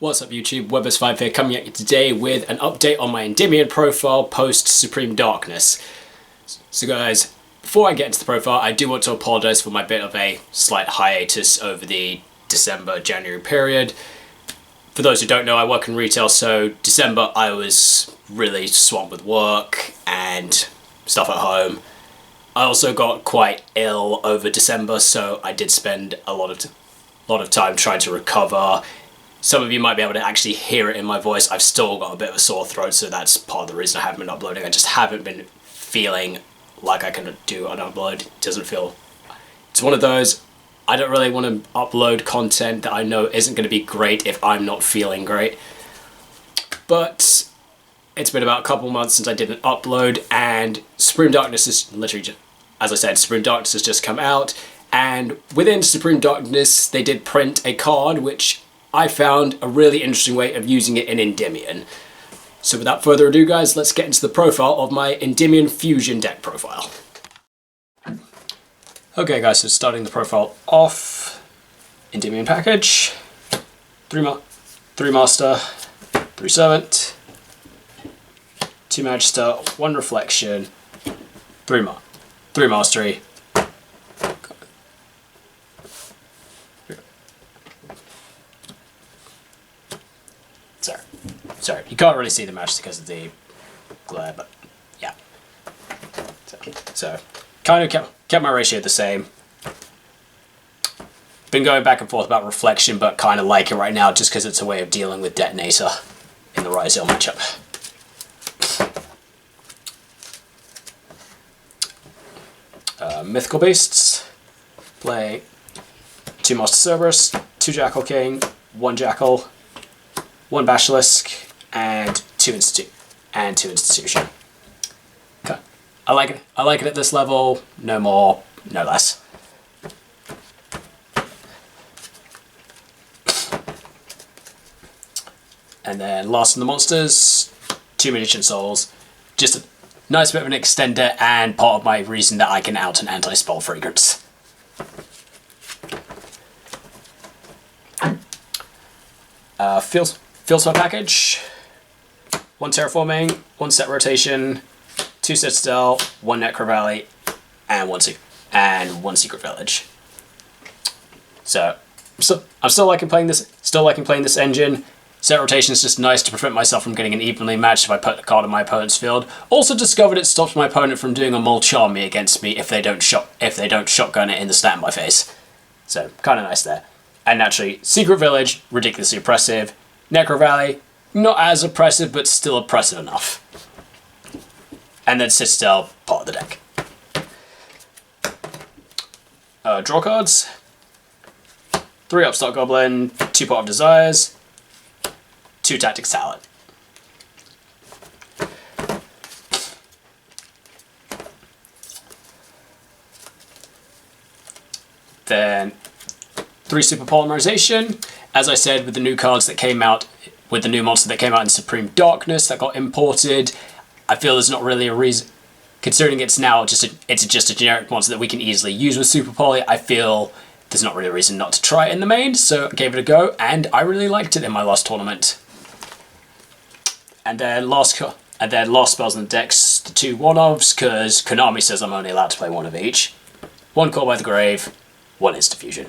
What's up YouTube, Webbers5 here, coming at you today with an update on my Endymion profile post Supreme Darkness. So guys, before I get into the profile, I do want to apologise for my bit of a slight hiatus over the December-January period. For those who don't know, I work in retail, so December I was really swamped with work and stuff at home. I also got quite ill over December, so I did spend a lot of time trying to recover. Some of you might be able to actually hear it in my voice. I've still got a bit of a sore throat, so that's part of the reason I haven't been uploading. I just haven't been feeling like I can do an upload. It doesn't feel... It's one of those, I don't really want to upload content that I know isn't going to be great if I'm not feeling great. But it's been about a couple months since I did an upload, and Supreme Darkness is literally just, as I said, Supreme Darkness has just come out. And within Supreme Darkness, they did print a card, which I found a really interesting way of using it in Endymion. So without further ado guys, let's get into the profile of my Endymion Fusion deck profile. Okay guys, so starting the profile off, Endymion package, 3 Master, 3 Servant, 2 Magister, 1 Reflection, 3 Mastery, Sorry, you can't really see the match because of the glare, but yeah. So kind of kept my ratio the same. Been going back and forth about Reflection, but kind of like it right now just because it's a way of dealing with Detonator in the Rise-Hill matchup. Mythical Beasts. Play 2 Master Cerberus, 2 Jackal King, 1 Jackal, 1 Basilisk, and 2 Institution. Okay. I like it at this level, no more, no less. And then last in the monsters, 2 Miniature Souls. Just a nice bit of an extender and part of my reason that I can out an anti-spell fragrance. Field Spell package, 1 Terraforming, 1 Set Rotation, 2 Citadel, 1 Necro Valley, and 1 Secret Village. So I'm still liking playing this engine. Set Rotation is just nice to prevent myself from getting an evenly matched if I put a card on my opponent's field. Also discovered it stops my opponent from doing a Mulcharm me against me if they don't shotgun it in the stat in my face. So kind of nice there. And naturally, Secret Village, ridiculously oppressive. Necro Valley, not as oppressive, but still oppressive enough. And then Citadel, part of the deck. Draw cards. 3 Upstart Goblin, 2 Pot of Desires, 2 Tactics Talent. Then 3 Super Polymerization. As I said, with the new cards that came out, with the new monster that came out in Supreme Darkness that got imported, I feel there's not really a reason, considering it's now just a generic monster that we can easily use with Super Poly, I feel there's not really a reason not to try it in the main, so I gave it a go, and I really liked it in my last tournament. And then last spells in the decks, the 2 one-ofs, because Konami says I'm only allowed to play 1 of each. 1 Call by the Grave, 1 Insta-Fusion.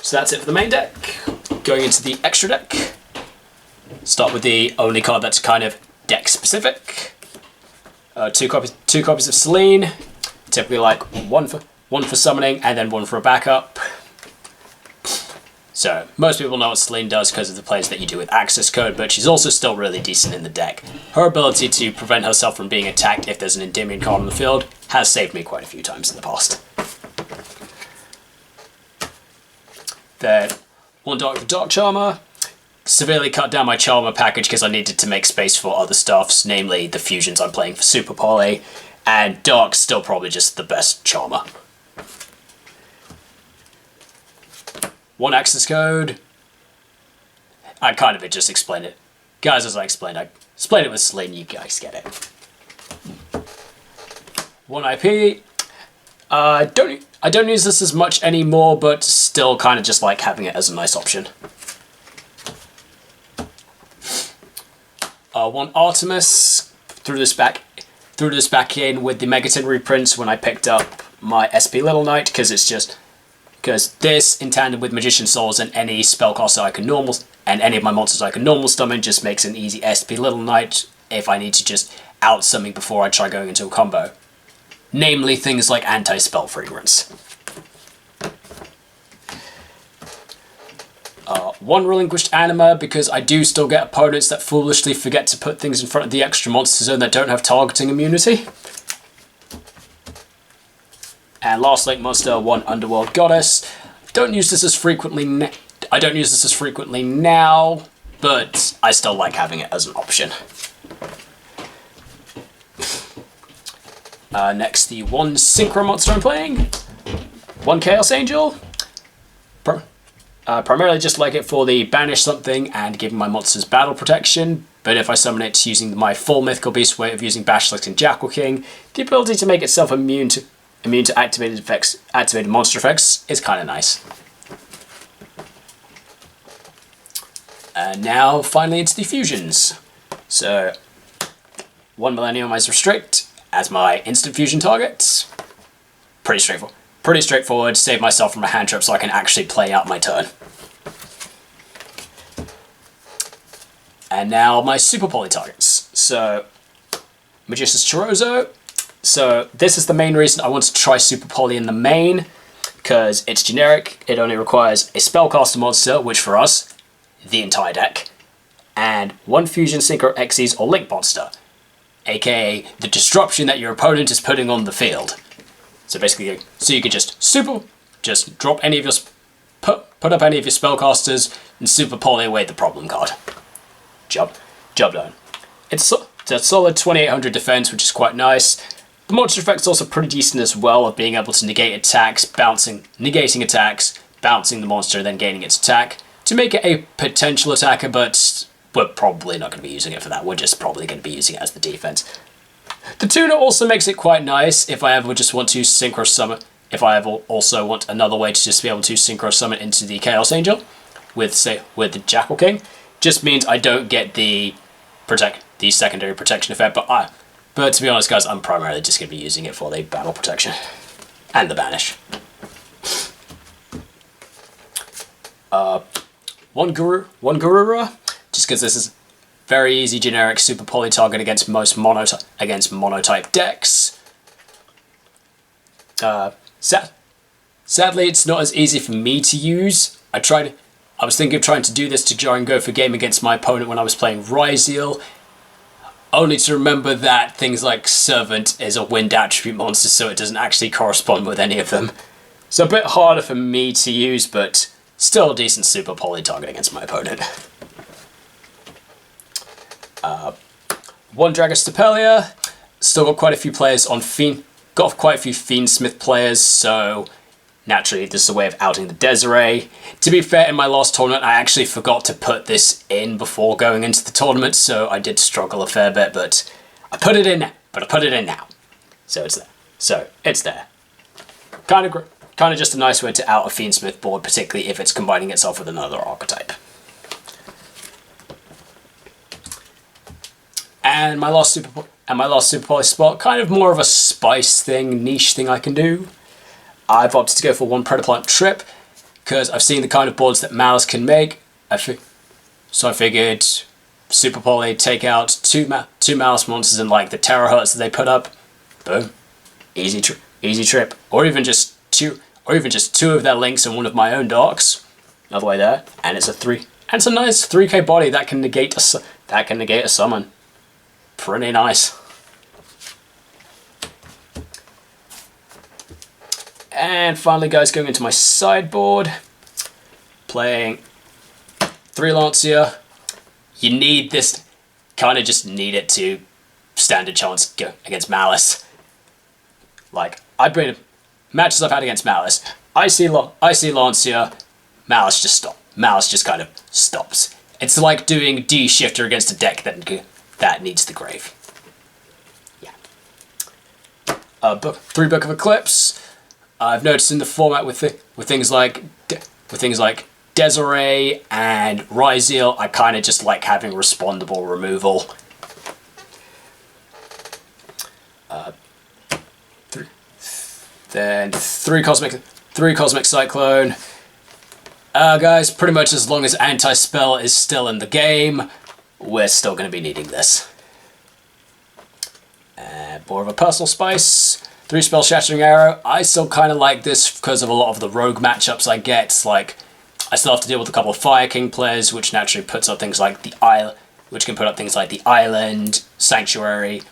So that's it for the main deck. Going into the extra deck. Start with the only card that's kind of deck specific. 2 copies of Selene. Typically like one for summoning and then 1 for a backup. So most people know what Selene does because of the plays that you do with access code, but she's also still really decent in the deck. Her ability to prevent herself from being attacked if there's an Endymion card on the field has saved me quite a few times in the past. Then 1 Dark Charmer. Severely cut down my Charmer package because I needed to make space for other stuffs, namely the fusions I'm playing for Super Poly, and Dark's still probably just the best Charmer. 1 Access Code. I kind of just explained it. Guys, as I explained it with Selene, you guys get it. 1 IP. I I don't use this as much anymore, but still kind of just like having it as a nice option. One Artemis, threw this back in with the Megaton reprints when I picked up my SP Little Knight, because this, in tandem with Magician Souls and any spellcaster I can normal, and any of my monsters I can normal summon, just makes an easy SP Little Knight if I need to just out something before I try going into a combo. Namely things like anti-spell fragrance. One Relinquished Anima, because I do still get opponents that foolishly forget to put things in front of the extra monster zone that don't have targeting immunity. And last link monster, one Underworld Goddess. Don't use this as frequently now, but I still like having it as an option. Next, the one Synchro monster I'm playing. One Chaos Angel. Primarily just like it for the banish something and giving my monsters battle protection, but if I summon it using my full Mythical Beast way of using Basilisk and Jackal King, the ability to make itself immune to activated monster effects is kind of nice. And now finally into the fusions. So one Millenniumize Restrict as my instant fusion target. Pretty straightforward. Save myself from a hand trap so I can actually play out my turn. And now my Super Poly targets. So Magistus Chorozo. So this is the main reason I want to try Super Poly in the main, because it's generic. It only requires a spellcaster monster, which for us, the entire deck, and one Fusion Synchro Xyz or Link monster, aka the disruption that your opponent is putting on the field. So basically, so you can just drop any of your put up any of your spellcasters and Super Poly away the problem card. Job done. It's a solid 2800 defense, which is quite nice. The monster effect's also pretty decent as well, of being able to negate attacks, negating attacks, bouncing the monster, then gaining its attack, to make it a potential attacker, but we're probably not going to be using it for that. We're just probably going to be using it as the defense. The tuner also makes it quite nice if I ever just want to synchro summon, if I ever also want another way to just be able to synchro summon into the Chaos Angel with the Jackal King. Just means I don't get the secondary protection effect, but to be honest, guys, I'm primarily just going to be using it for the battle protection and the banish. One Garura, just because this is very easy generic Super Poly target against most monotype decks. Sadly, it's not as easy for me to use. I was thinking of trying to do this to try and go for game against my opponent when I was playing Ryzeal, only to remember that things like Servant is a wind attribute monster, so it doesn't actually correspond with any of them. So a bit harder for me to use, but still a decent Super Poly target against my opponent. One Dragostapelia. Still got quite a few players on got quite a few Fiendsmith players, so naturally this is a way of outing the Desiree. To be fair, in my last tournament I actually forgot to put this in before going into the tournament, so I did struggle a fair bit, but I put it in now. So it's there. Kind of just a nice way to out a Fiendsmith board, particularly if it's combining itself with another archetype. And my last Super Poly spot, kind of more of a spice thing, niche thing I can do. I've opted to go for one Predaplant Trip, because I've seen the kind of boards that Malice can make. So I figured Super Poly, take out two Malice monsters and like the terahertz that they put up. Boom. Easy trip. Or even just two of their links and one of my own darks. Another way there. And it's a nice 3k body that can negate a summon. Pretty nice. And finally, guys, going into my sideboard, playing 3 Lancia. You need this, kind of just need it to stand a chance against Malice. Like, matches I've had against Malice, I see Lancia, Malice just kind of stops. It's like doing D-Shifter against a deck that needs the grave. Yeah. 3 Book of Eclipse. I've noticed in the format with things like Desiree and Ryzeal, I kind of just like having respondable removal. Then three Cosmic Cyclone. Guys, pretty much as long as Anti-Spell is still in the game, we're still going to be needing this. More of a Personal Spice. 3 Spell Shattering Arrow. I still kind of like this because of a lot of the rogue matchups I get. Like, I still have to deal with a couple of Fire King players, which naturally puts up things like the Isle, which can put up things like the Island, Sanctuary.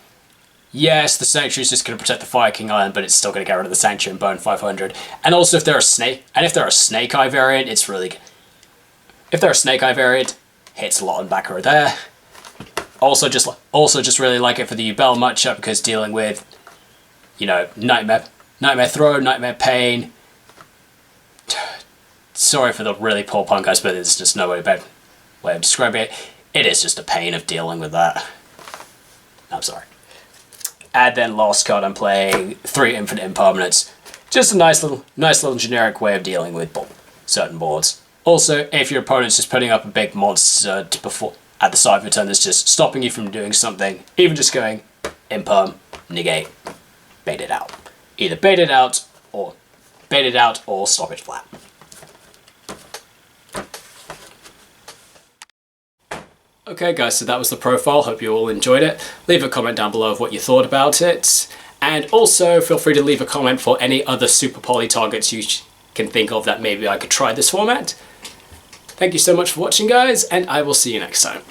Yes, the Sanctuary is just going to protect the Fire King Island, but it's still going to get rid of the Sanctuary and burn 500. And also, if they're a Snake Eye variant, it's really good. If they're a Snake Eye variant, hits a lot on back row there. Also, just really like it for the Yubel matchup because dealing with, you know, Nightmare Throw, Nightmare Pain. Sorry for the really poor pun, guys, but there's just no better way of describing it. It is just a pain of dealing with that. I'm sorry. And then last card, I'm playing 3 Infinite Impermanents. Just a nice little generic way of dealing with certain boards. Also, if your opponent's just putting up a big monster at the side of your turn that's just stopping you from doing something, even just going Imperm, negate, bait it out. Either bait it out or stop it flat. Okay guys, so that was the profile. Hope you all enjoyed it. Leave a comment down below of what you thought about it. And also feel free to leave a comment for any other Super Poly targets you can think of that maybe I could try this format. Thank you so much for watching guys, and I will see you next time.